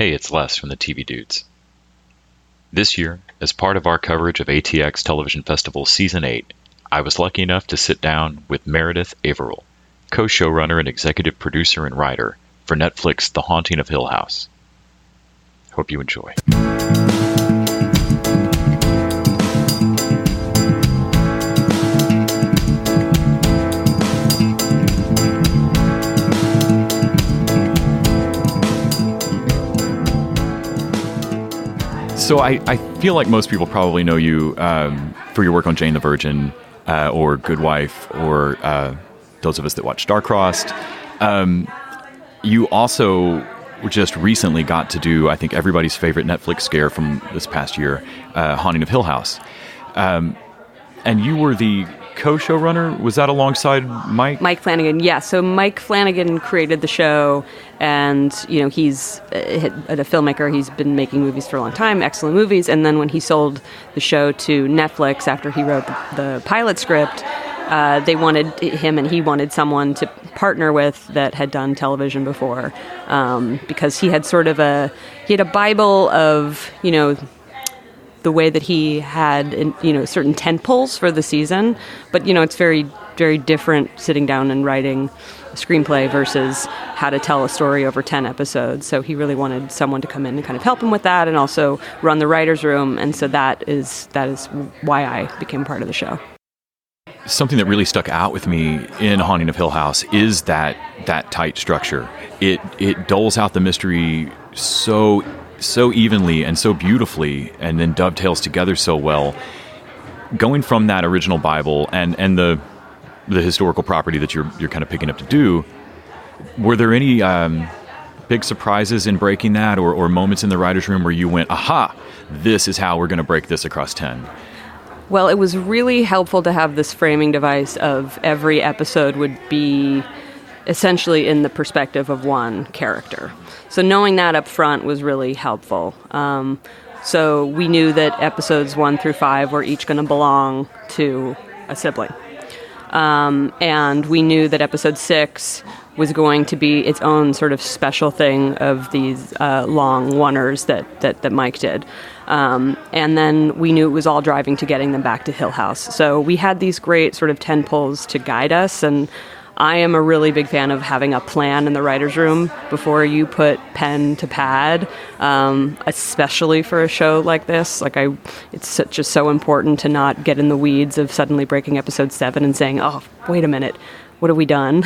Hey, it's Les from the TV Dudes. This year, as part of our coverage of ATX Television Festival Season 8, I was lucky enough to sit down with Meredith Averill, co-showrunner and executive producer and writer for Netflix The Haunting of Hill House. Hope you enjoy. So I feel like most people probably know you for your work on Jane the Virgin or Good Wife or those of us that watch Star-Crossed. You also just recently got to do, I think, everybody's favorite Netflix scare from this past year, Haunting of Hill House. And you were the co-showrunner. Was that alongside Mike? Mike Flanagan, yeah. So Mike Flanagan created the show, and he's a filmmaker. He's been making movies for a long time, excellent movies. And then when he sold the show to Netflix after he wrote the pilot script, they wanted him, and he wanted someone to partner with that had done television before, because he had he had a Bible of the way that he had, certain tentpoles for the season. But, it's very, very different sitting down and writing a screenplay versus how to tell a story over 10 episodes. So he really wanted someone to come in and kind of help him with that and also run the writer's room. And so that is why I became part of the show. Something that really stuck out with me in Haunting of Hill House is that tight structure. It doles out the mystery so evenly and so beautifully, and then dovetails together so well. Going from that original Bible and the historical property that you're kind of picking up to do, were there any big surprises in breaking that, or moments in the writer's room where you went, aha, this is how we're going to break this across 10? Well, it was really helpful to have this framing device of every episode would be essentially in the perspective of one character. So knowing that up front was really helpful. So we knew that episodes 1 through 5 were each going to belong to a sibling. And we knew that episode 6 was going to be its own sort of special thing of these long oneers that Mike did. And then we knew it was all driving to getting them back to Hill House. So we had these great sort of tentpoles to guide us, and I am a really big fan of having a plan in the writer's room before you put pen to pad, especially for a show like this. It's just so important to not get in the weeds of suddenly breaking episode 7 and saying, oh, wait a minute, what have we done?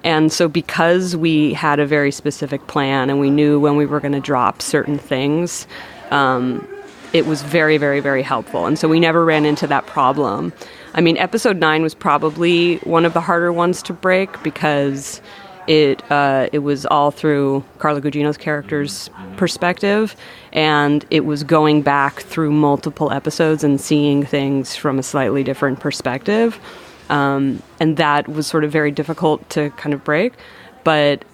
And so because we had a very specific plan and we knew when we were going to drop certain things, it was very, very, very helpful. And so we never ran into that problem. I mean, episode 9 was probably one of the harder ones to break because it was all through Carla Gugino's character's perspective, and it was going back through multiple episodes and seeing things from a slightly different perspective. And that was sort of very difficult to kind of break. But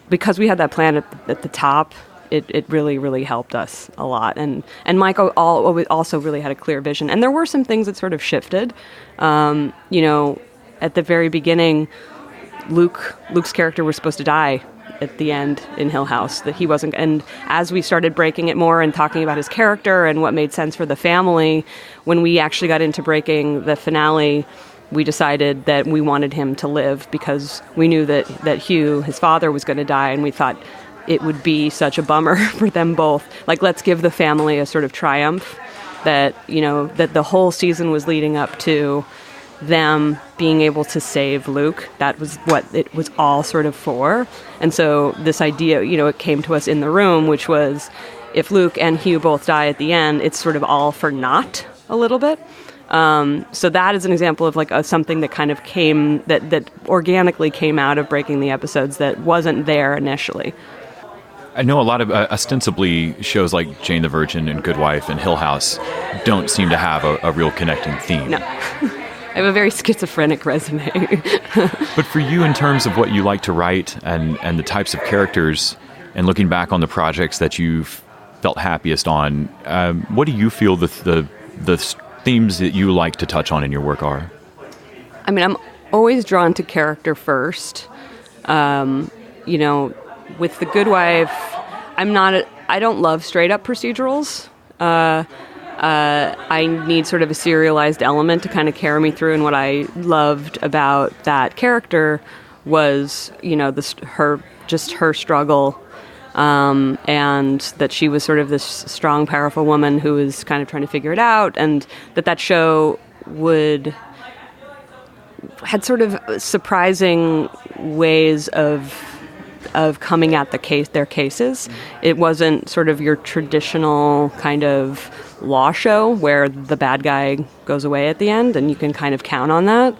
because we had that plan at the top, it really, really helped us a lot. And Mike also really had a clear vision. And there were some things that sort of shifted. At the very beginning, Luke's character was supposed to die at the end in Hill House, that he wasn't. And as we started breaking it more and talking about his character and what made sense for the family, when we actually got into breaking the finale, we decided that we wanted him to live because we knew that Hugh, his father, was going to die, and we thought it would be such a bummer for them both. Let's give the family a sort of triumph that the whole season was leading up to them being able to save Luke. That was what it was all sort of for. And so this idea, it came to us in the room, which was if Luke and Hugh both die at the end, it's sort of all for naught a little bit. So that is an example of something that kind of came, that organically came out of breaking the episodes that wasn't there initially. I know a lot of ostensibly shows like Jane the Virgin and Good Wife and Hill House don't seem to have a real connecting theme. No. I have a very schizophrenic resume. But for you, in terms of what you like to write and the types of characters, and looking back on the projects that you've felt happiest on, what do you feel the themes that you like to touch on in your work are? I mean, I'm always drawn to character first. With The Good Wife, I don't love straight up procedurals. I need sort of a serialized element to kind of carry me through. And what I loved about that character was, her struggle, and that she was sort of this strong, powerful woman who was kind of trying to figure it out, and that show had sort of surprising ways of coming at their cases. It wasn't sort of your traditional kind of law show where the bad guy goes away at the end and you can kind of count on that.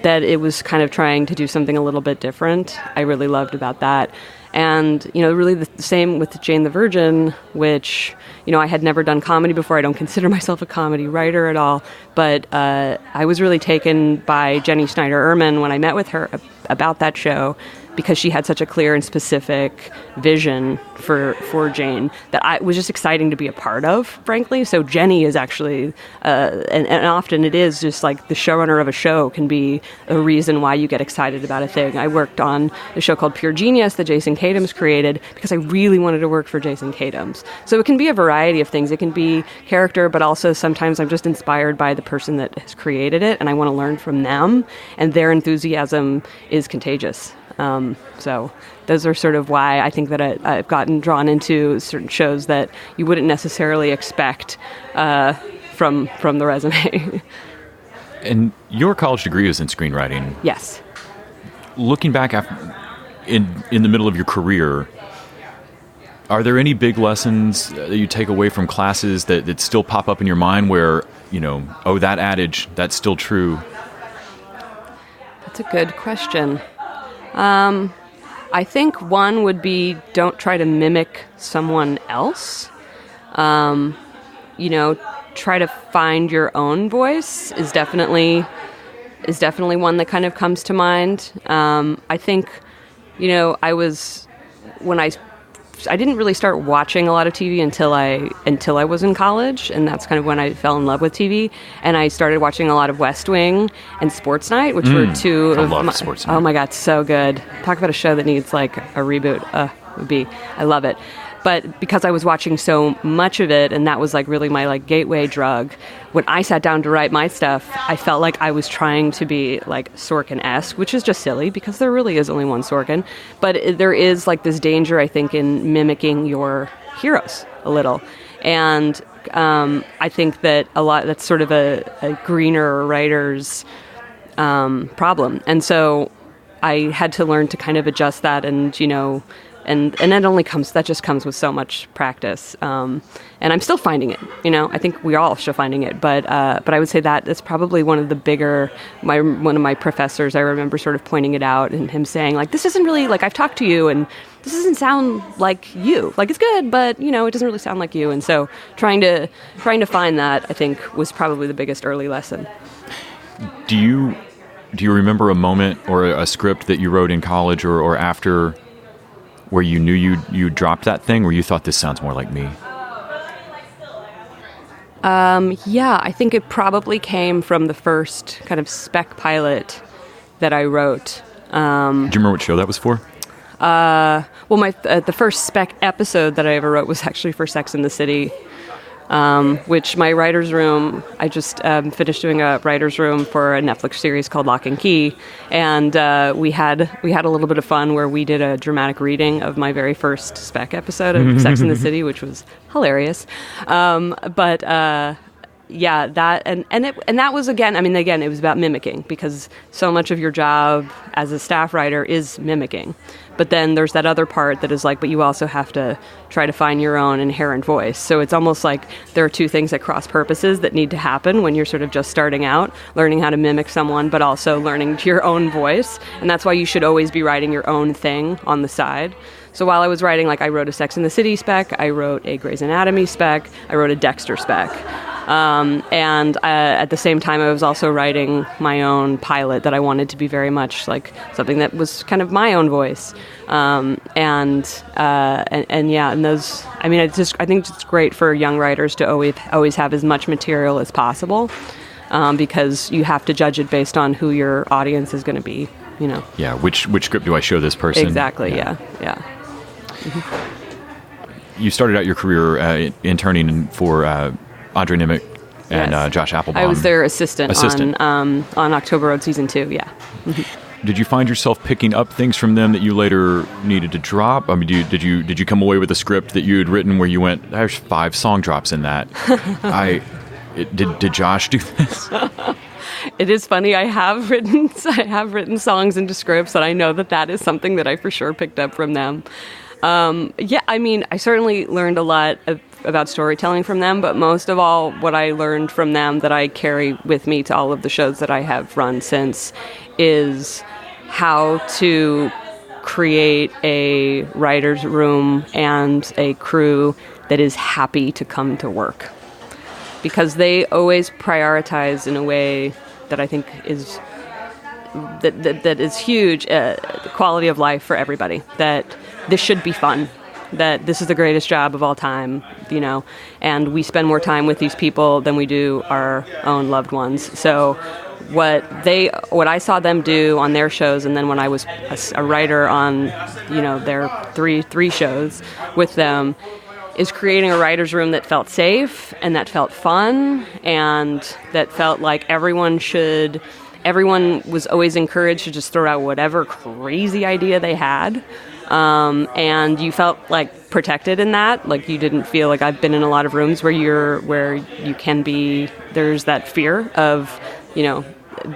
That it was kind of trying to do something a little bit different. I really loved about that. And, really the same with Jane the Virgin, which, I had never done comedy before. I don't consider myself a comedy writer at all. But I was really taken by Jenny Snyder-Urman when I met with her about that show, because she had such a clear and specific vision for Jane that was just exciting to be a part of, frankly. So Jenny is actually, and often it is just like the showrunner of a show can be a reason why you get excited about a thing. I worked on a show called Pure Genius that Jason Katims created because I really wanted to work for Jason Katims. So it can be a variety of things. It can be character, but also sometimes I'm just inspired by the person that has created it and I want to learn from them, and their enthusiasm is contagious. So those are sort of why I think that I've gotten drawn into certain shows that you wouldn't necessarily expect from the resume. And your college degree is in screenwriting. Yes. Looking back in the middle of your career, are there any big lessons that you take away from classes that still pop up in your mind where, that adage, that's still true? That's a good question. I think one would be don't try to mimic someone else. Try to find your own voice is definitely one that kind of comes to mind. I think, I didn't really start watching a lot of TV until I was in college, and that's kind of when I fell in love with TV. And I started watching a lot of West Wing and Sports Night, which were two of my... Sports Night. Oh my God, so good. Talk about a show that needs like a reboot. I love it. But because I was watching so much of it, and that was like really my like gateway drug, when I sat down to write my stuff, I felt like I was trying to be like Sorkin-esque, which is just silly because there really is only one Sorkin. But there is like this danger, I think, in mimicking your heroes a little. And I think that that's sort of a greener writer's problem. And so I had to learn to kind of adjust that and, and that just comes with so much practice. And I'm still finding it, I think we're all still finding it. But I would say that is probably one of the bigger, one of my professors, I remember sort of pointing it out and him saying like, this isn't really like, I've talked to you and this doesn't sound like you. Like it's good, but it doesn't really sound like you. And so trying to find that, I think, was probably the biggest early lesson. Do you remember a moment or a script that you wrote in college or after where you knew you dropped that thing, where you thought this sounds more like me? Yeah, I think it probably came from the first kind of spec pilot that I wrote. Do you remember what show that was for? Well, the first spec episode that I ever wrote was actually for Sex and the City. Which my writer's room, I just finished doing a writer's room for a Netflix series called Locke and Key, and we had a little bit of fun where we did a dramatic reading of my very first spec episode of Sex and the City, which was hilarious. Yeah, that and that was again, it was about mimicking, because so much of your job as a staff writer is mimicking. But then there's that other part that is like, but you also have to try to find your own inherent voice. So it's almost like there are two things at cross purposes that need to happen when you're sort of just starting out, learning how to mimic someone, but also learning your own voice. And that's why you should always be writing your own thing on the side. So while I was writing, I wrote a Sex and the City spec, I wrote a Grey's Anatomy spec, I wrote a Dexter spec. And at the same time, I was also writing my own pilot that I wanted to be very much like something that was kind of my own voice. And those, I think it's great for young writers to always have as much material as possible, because you have to judge it based on who your audience is going to be, Yeah, which script do I show this person? Exactly, yeah. Mm-hmm. you started out your career interning for Andre Nimick and Yes. Josh Applebaum. I was their assistant. On October Road Season 2, yeah. Did you find yourself picking up things from them that you later needed to drop? I mean, did you come away with a script that you had written where you went, "There's 5 song drops in that"? Did Josh do this? It is funny. I have written songs into scripts, and I know that is something that I for sure picked up from them. Yeah, I mean, I certainly learned a lot about storytelling from them, but most of all, what I learned from them that I carry with me to all of the shows that I have run since is how to create a writer's room and a crew that is happy to come to work. Because they always prioritize in a way that I think is that is huge, the quality of life for everybody. That this should be fun. That this is the greatest job of all time, and we spend more time with these people than we do our own loved ones. So what I saw them do on their shows, and then when I was a writer on, their three shows with them, is creating a writer's room that felt safe and that felt fun and that felt like everyone was always encouraged to just throw out whatever crazy idea they had. And you felt like protected in that. Like you didn't feel like I've been in a lot of rooms where you can be, there's that fear of,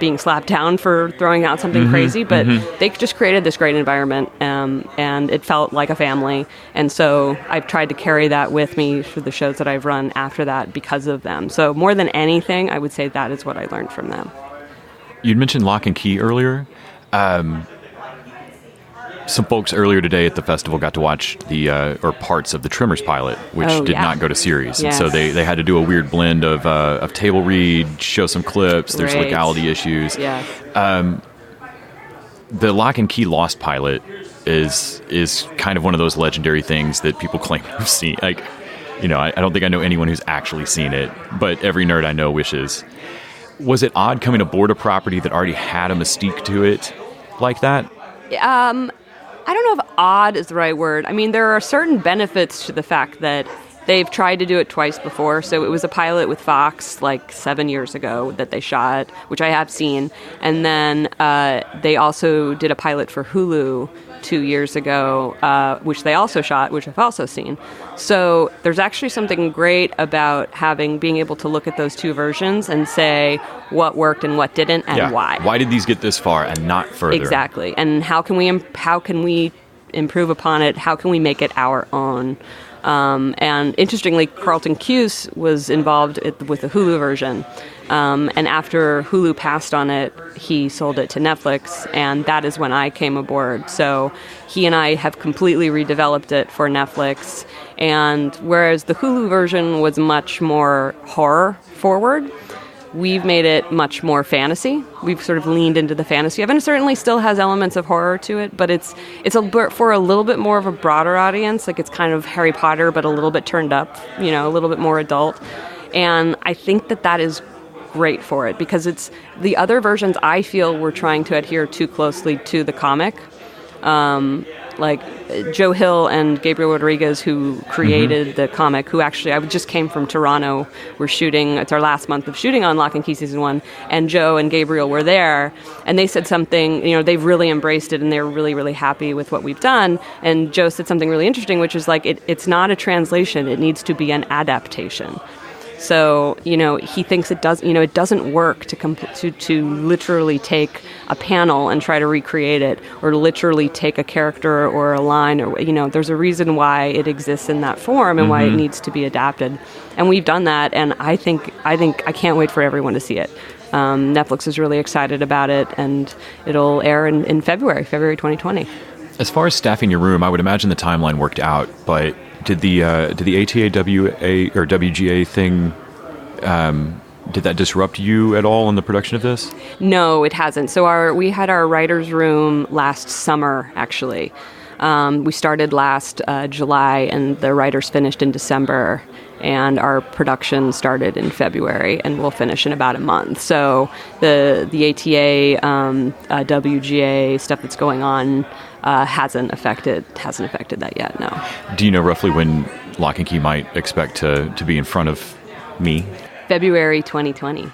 being slapped down for throwing out something crazy, but they just created this great environment, and it felt like a family. And so I've tried to carry that with me for the shows that I've run after that because of them. So more than anything, I would say that is what I learned from them. You'd mentioned Locke and Key earlier. Some folks earlier today at the festival got to watch or parts of the Tremors pilot, which did not go to series. Yes. And so they had to do a weird blend of table read, show some clips, there's Right. legality issues. Yeah. The Locke and Key Lost pilot is kind of one of those legendary things that people claim to have seen. Like, I don't think I know anyone who's actually seen it, but every nerd I know wishes. Was it odd coming aboard a property that already had a mystique to it like that? I don't know if odd is the right word. I mean, there are certain benefits to the fact that they've tried to do it twice before. So it was a pilot with Fox like 7 years ago that they shot, which I have seen. And then they also did a pilot for Hulu 2 years ago, which they also shot, which I've also seen. So there's actually something great about being able to look at those two versions and say what worked and what didn't and why. Why did these get this far and not further? Exactly. And how can we improve upon it? How can we make it our own? And interestingly, Carlton Cuse was involved with the Hulu version. And after Hulu passed on it, he sold it to Netflix, and that is when I came aboard. So he and I have completely redeveloped it for Netflix. And whereas the Hulu version was much more horror forward, we've made it much more fantasy. We've sort of leaned into the fantasy of it. And it certainly still has elements of horror to it, but it's for a little bit more of a broader audience. Like it's kind of Harry Potter, but a little bit turned up, a little bit more adult. And I think that is great for it because it's the other versions I feel were trying to adhere too closely to the comic. Like Joe Hill and Gabriel Rodriguez, who created the comic, who actually, I just came from Toronto. We're shooting, it's our last month of shooting on Locke and Key Season 1, and Joe and Gabriel were there, and they said something, they've really embraced it, and they're really, really happy with what we've done. And Joe said something really interesting, which is like, it's not a translation, it needs to be an adaptation. So, he thinks it doesn't work to literally take a panel and try to recreate it, or literally take a character or a line, or, there's a reason why it exists in that form and why it needs to be adapted. And we've done that, and I can't wait for everyone to see it. Netflix is really excited about it, and it'll air in February 2020. As far as staffing your room, I would imagine the timeline worked out, but did the ATAWA or WGA thing, did that disrupt you at all in the production of this? No, it hasn't. So we had our writer's room last summer, actually. We started last July, and the writers finished in December, and our production started in February, and we'll finish in about a month. So the ATA, WGA stuff that's going on hasn't affected that yet. No. Do you know roughly when Locke and Key might expect to be in front of me? February 2020.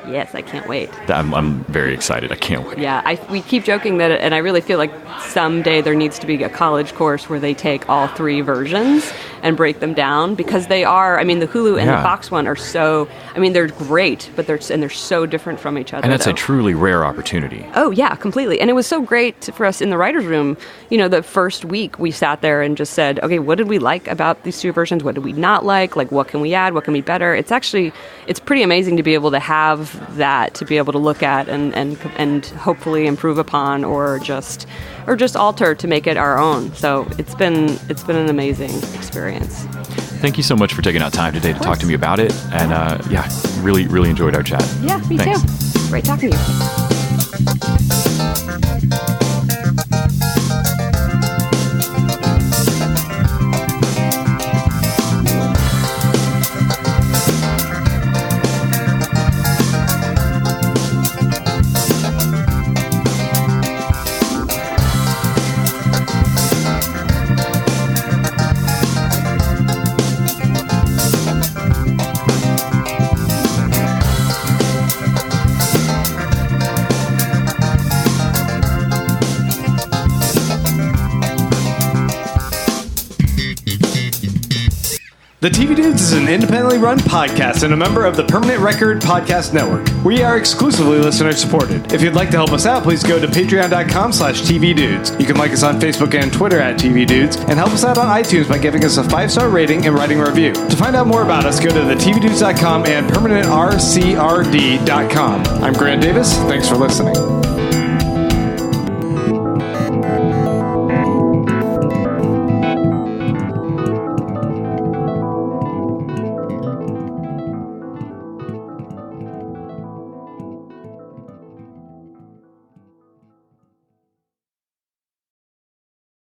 Yes, I can't wait. I'm very excited. I can't wait. Yeah, we keep joking that, and I really feel like someday there needs to be a college course where they take all 3 versions and break them down, because they are, I mean, the Hulu and the Fox one are so, I mean, they're great, but they're so different from each other. And that's a truly rare opportunity. Oh, yeah, completely. And it was so great for us in the writer's room. You know, the first week we sat there and just said, okay, what did we like about these 2 versions? What did we not like? Like, what can we add? What can be better? It's pretty amazing to be able to have that, to be able to look at and hopefully improve upon, or just alter to make it our own. So it's been an amazing experience. Thank you so much for taking out time today to talk to me about it. And really, really enjoyed our chat. Yeah, me too. Great talking to you. The TV Dudes is an independently run podcast and a member of the Permanent Record Podcast Network. We are exclusively listener supported. If you'd like to help us out, please go to patreon.com/TVDudes. You can like us on Facebook and Twitter at TV Dudes, and help us out on iTunes by giving us a 5-star rating and writing a review. To find out more about us, go to thetvdudes.com and permanentrcrd.com. I'm Grant Davis. Thanks for listening.